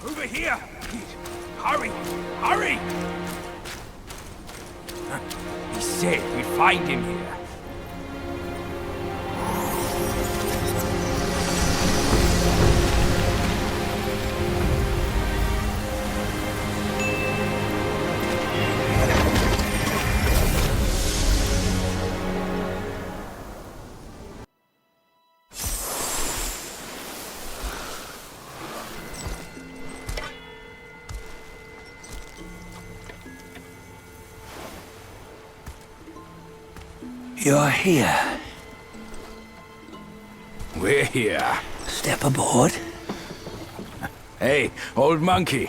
Over here! Hurry! Hurry! He said we'd find him here. You're here. We're here. Step aboard. Hey, old monkey.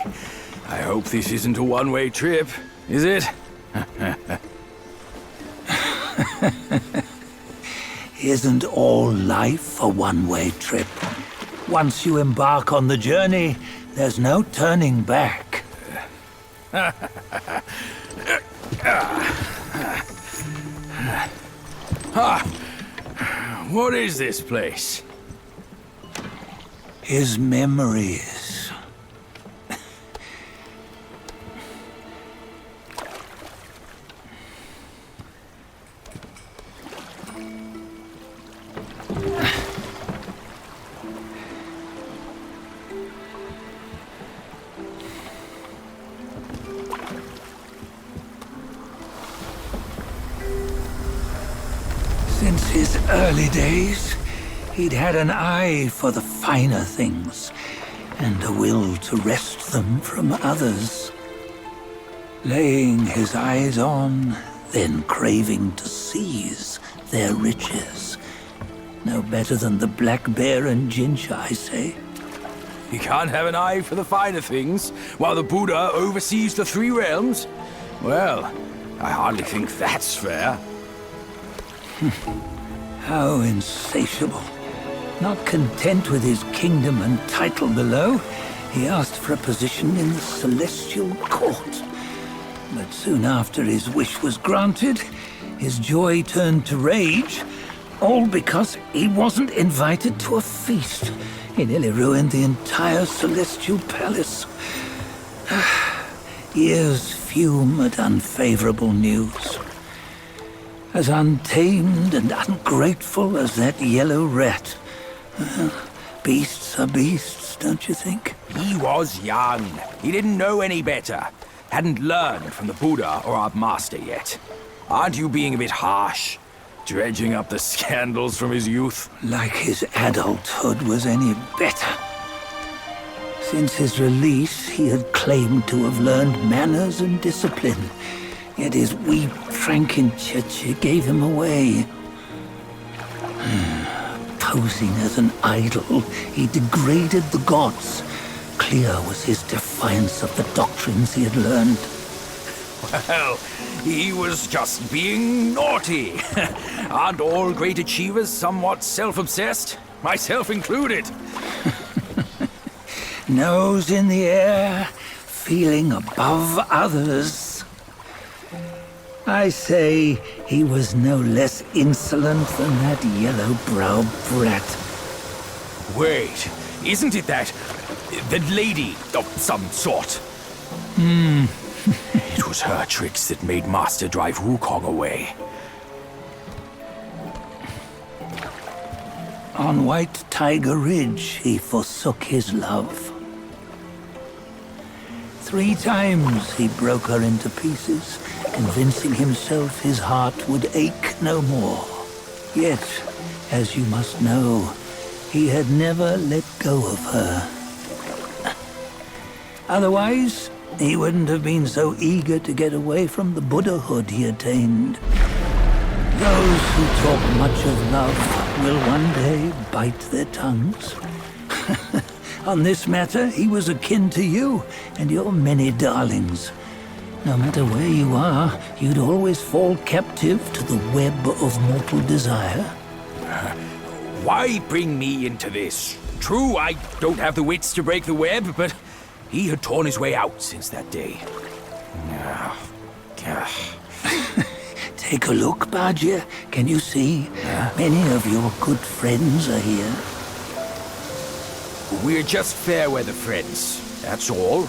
I hope this isn't a one-way trip, is it? Isn't all life a one-way trip? Once you embark on the journey, there's no turning back. What is this place? His memories. Since his early days, he'd had an eye for the finer things, and a will to wrest them from others. Laying his eyes on, then craving to seize their riches. No better than the black bear and ginger, I say. You can't have an eye for the finer things, while the Buddha oversees the three realms? Well, I hardly think that's fair. How insatiable. Not content with his kingdom and title below, he asked for a position in the celestial court. But soon after his wish was granted, his joy turned to rage, all because he wasn't invited to a feast. He nearly ruined the entire celestial palace. Years fume at unfavorable news. As untamed and ungrateful as that yellow rat. Beasts are beasts, don't you think? He was young. He didn't know any better. Hadn't learned from the Buddha or our master yet. Aren't you being a bit harsh? Dredging up the scandals from his youth? Like his adulthood was any better. Since his release, he had claimed to have learned manners and discipline. Yet his weak Frankenchurch gave him away. Posing as an idol, he degraded the gods. Clear was his defiance of the doctrines he had learned. Well, he was just being naughty. Aren't all great achievers somewhat self-obsessed? Myself included. Nose in the air, feeling above others. I say he was no less insolent than that yellow-browed brat. Wait, isn't it that lady of some sort? It was her tricks that made Master drive Wukong away. On White Tiger Ridge, he forsook his love. 3 times he broke her into pieces, convincing himself his heart would ache no more. Yet, as you must know, he had never let go of her. Otherwise, he wouldn't have been so eager to get away from the Buddhahood he attained. Those who talk much of love will one day bite their tongues. On this matter, he was akin to you and your many darlings. No matter where you are, you'd always fall captive to the web of mortal desire. Why bring me into this? True, I don't have the wits to break the web, but he had torn his way out since that day. Take a look, Bajia. Can you see? Many of your good friends are here. We're just fair weather friends. That's all.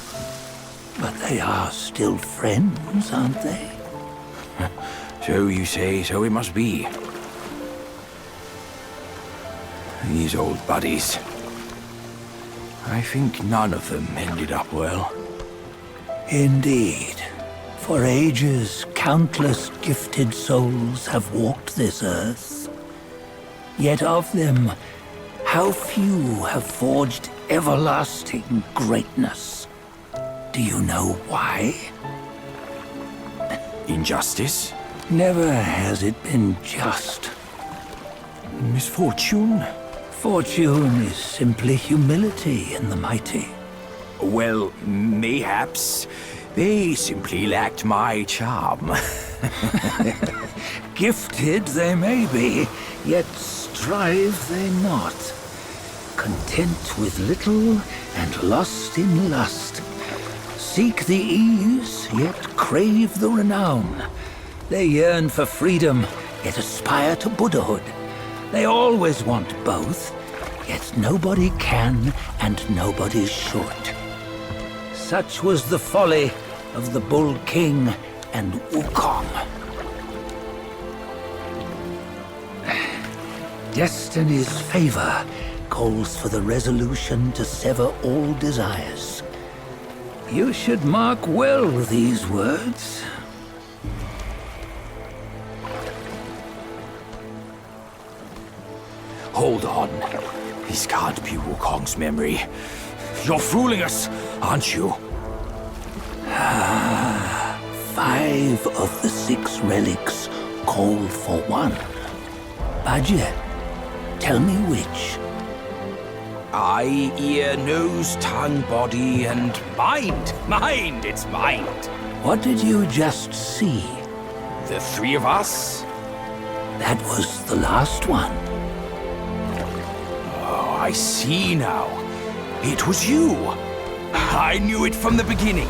But they are still friends, aren't they? So you say, so it must be. These old buddies. I think none of them ended up well. Indeed. For ages, countless gifted souls have walked this earth. Yet of them, how few have forged everlasting greatness? Do you know why? Injustice? Never has it been just. Misfortune? Fortune is simply humility in the mighty. Well, mayhaps. They simply lacked my charm. Gifted they may be, yet strive they not. Content with little and lost in lust. Seek the ease, yet crave the renown. They yearn for freedom, yet aspire to Buddhahood. They always want both, yet nobody can and nobody should. Such was the folly of the Bull King and Wukong. Destiny's favor calls for the resolution to sever all desires. You should mark well these words. Hold on. This can't be Wukong's memory. You're fooling us, aren't you? 5 of the 6 relics call for one. Bajie, tell me which. Eye, ear, nose, tongue, body, and mind. Mind, it's mind. What did you just see? The 3 of us? That was the last one. Oh, I see now. It was you. I knew it from the beginning.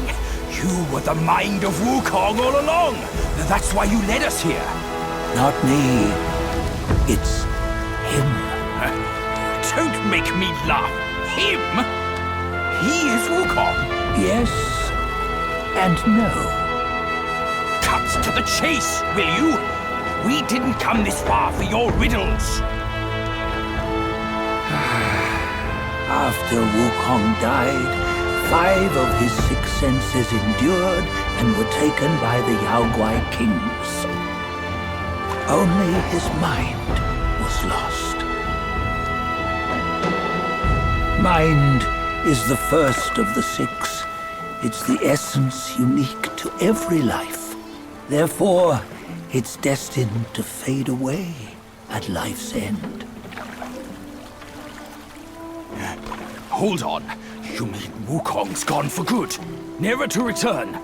You were the mind of Wukong all along. That's why you led us here. Not me. It's him. Don't make me laugh. Him? He is Wukong. Yes and no. Cut to the chase, will you? We didn't come this far for your riddles. After Wukong died, 5 of his 6 senses endured and were taken by the Yaoguai kings. Only his mind was lost. Mind is the first of the 6. It's the essence unique to every life. Therefore, it's destined to fade away at life's end. Hold on. You mean Wukong's gone for good? Never to return?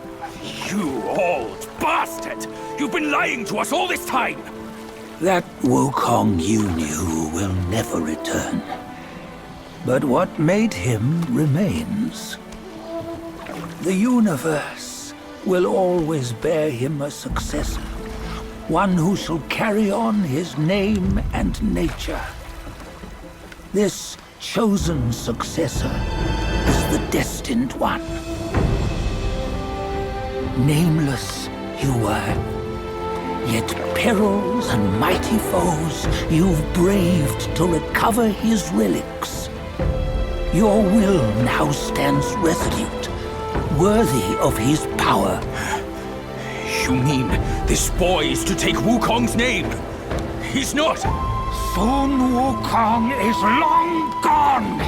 You old bastard! You've been lying to us all this time! That Wukong you knew will never return. But what made him remains. The universe will always bear him a successor. One who shall carry on his name and nature. This chosen successor is the Destined One. Nameless you were, yet perils and mighty foes you've braved to recover his relics. Your will now stands resolute, worthy of his power. You mean this boy is to take Wukong's name? He's not! Sun Wukong is long gone!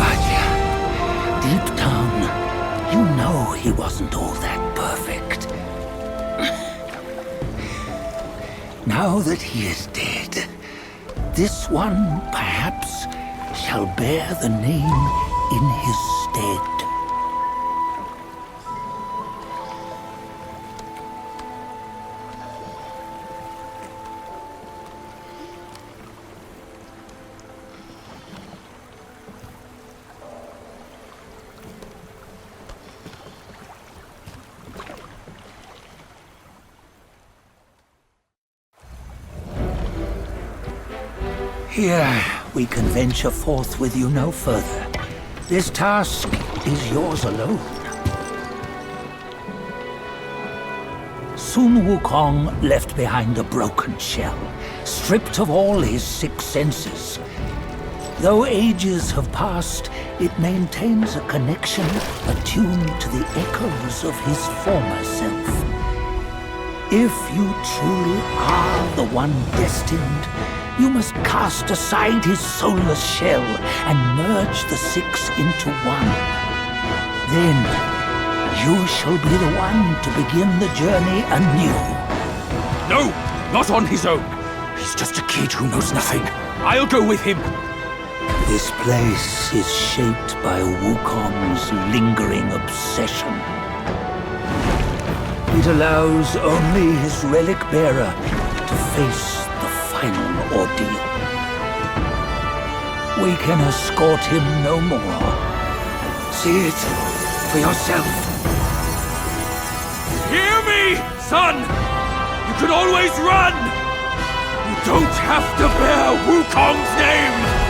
But deep down, you know he wasn't all that perfect. Now that he is dead, this one, perhaps, shall bear the name in his stead. Here, we can venture forth with you no further. This task is yours alone. Sun Wukong left behind a broken shell, stripped of all his 6 senses. Though ages have passed, it maintains a connection attuned to the echoes of his former self. If you truly are the one destined, you must cast aside his soulless shell and merge the 6 into one. Then, you shall be the one to begin the journey anew. No, not on his own. He's just a kid who knows nothing. I'll go with him. This place is shaped by Wukong's lingering obsession. It allows only his relic bearer to face the final ordeal. We can escort him no more. See it for yourself. Hear me, son! You can always run! You don't have to bear Wukong's name!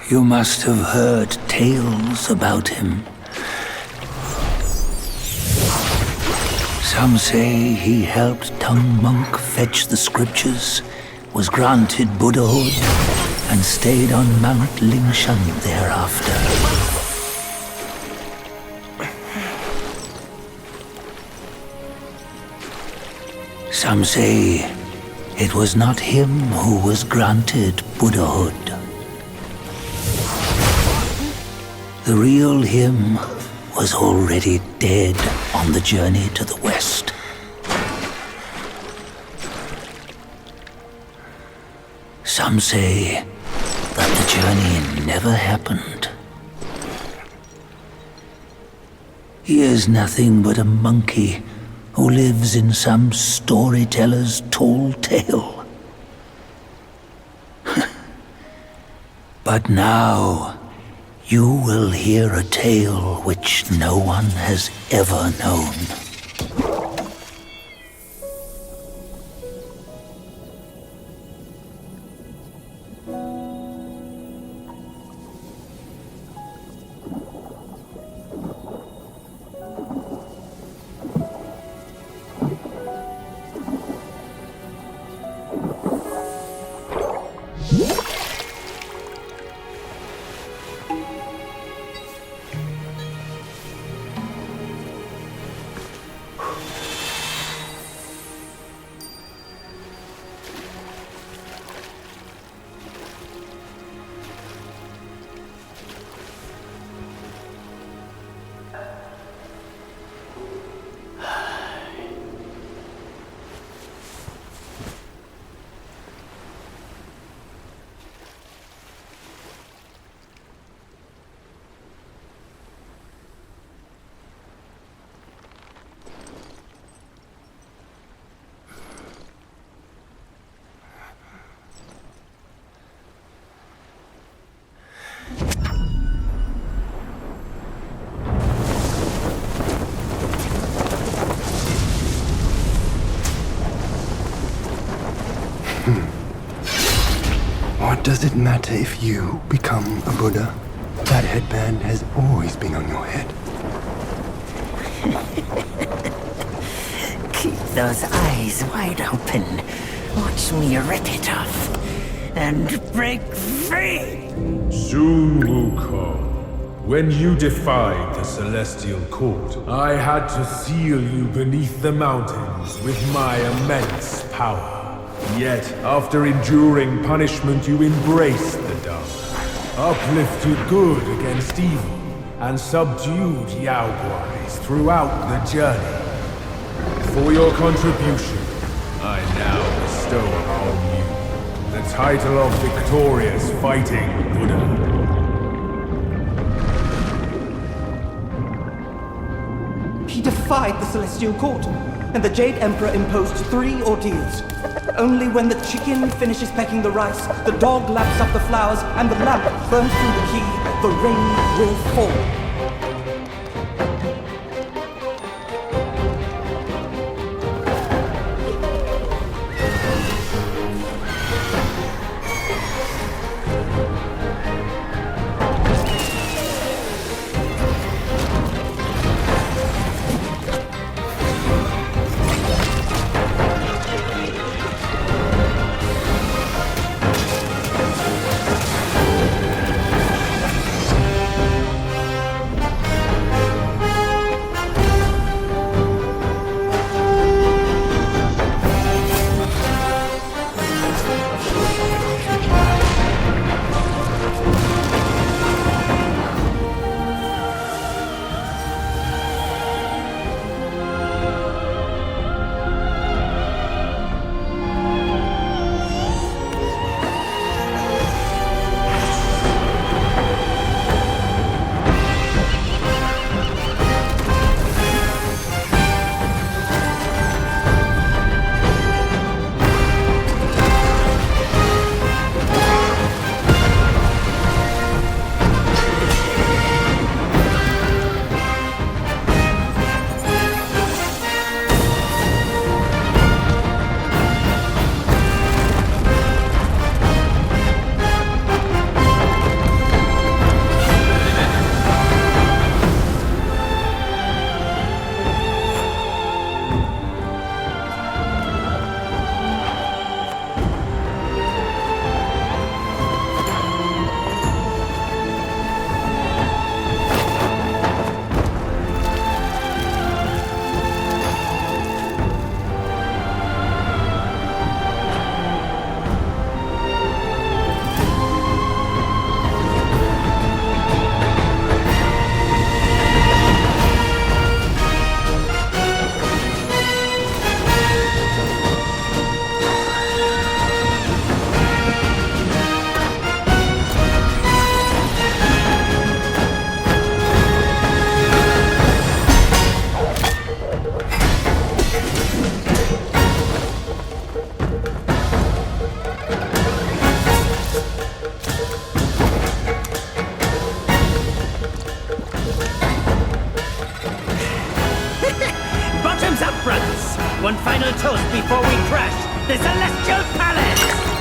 You must have heard tales about him. Some say he helped Tung Monk fetch the scriptures, was granted Buddhahood, and stayed on Mount Lingshan thereafter. Some say it was not him who was granted Buddhahood. The real him was already dead on the journey to the west. Some say that the journey never happened. He is nothing but a monkey who lives in some storyteller's tall tale. But now, you will hear a tale which no one has ever known. What does it matter if you become a Buddha? That headband has always been on your head. Keep those eyes wide open. Watch me rip it off and break free. Sun Wukong, when you defied the Celestial Court, I had to seal you beneath the mountains with my immense power. Yet, after enduring punishment, you embraced the dark, uplifted good against evil, and subdued Yao Guais throughout the journey. For your contribution, I now bestow upon you the title of Victorious Fighting Buddha. He defied the Celestial Court, and the Jade Emperor imposed 3 ordeals. Only when the chicken finishes pecking the rice, the dog laps up the flowers, and the lamp burns through the key, the rain will fall. final toast before we crash the Celestial Palace!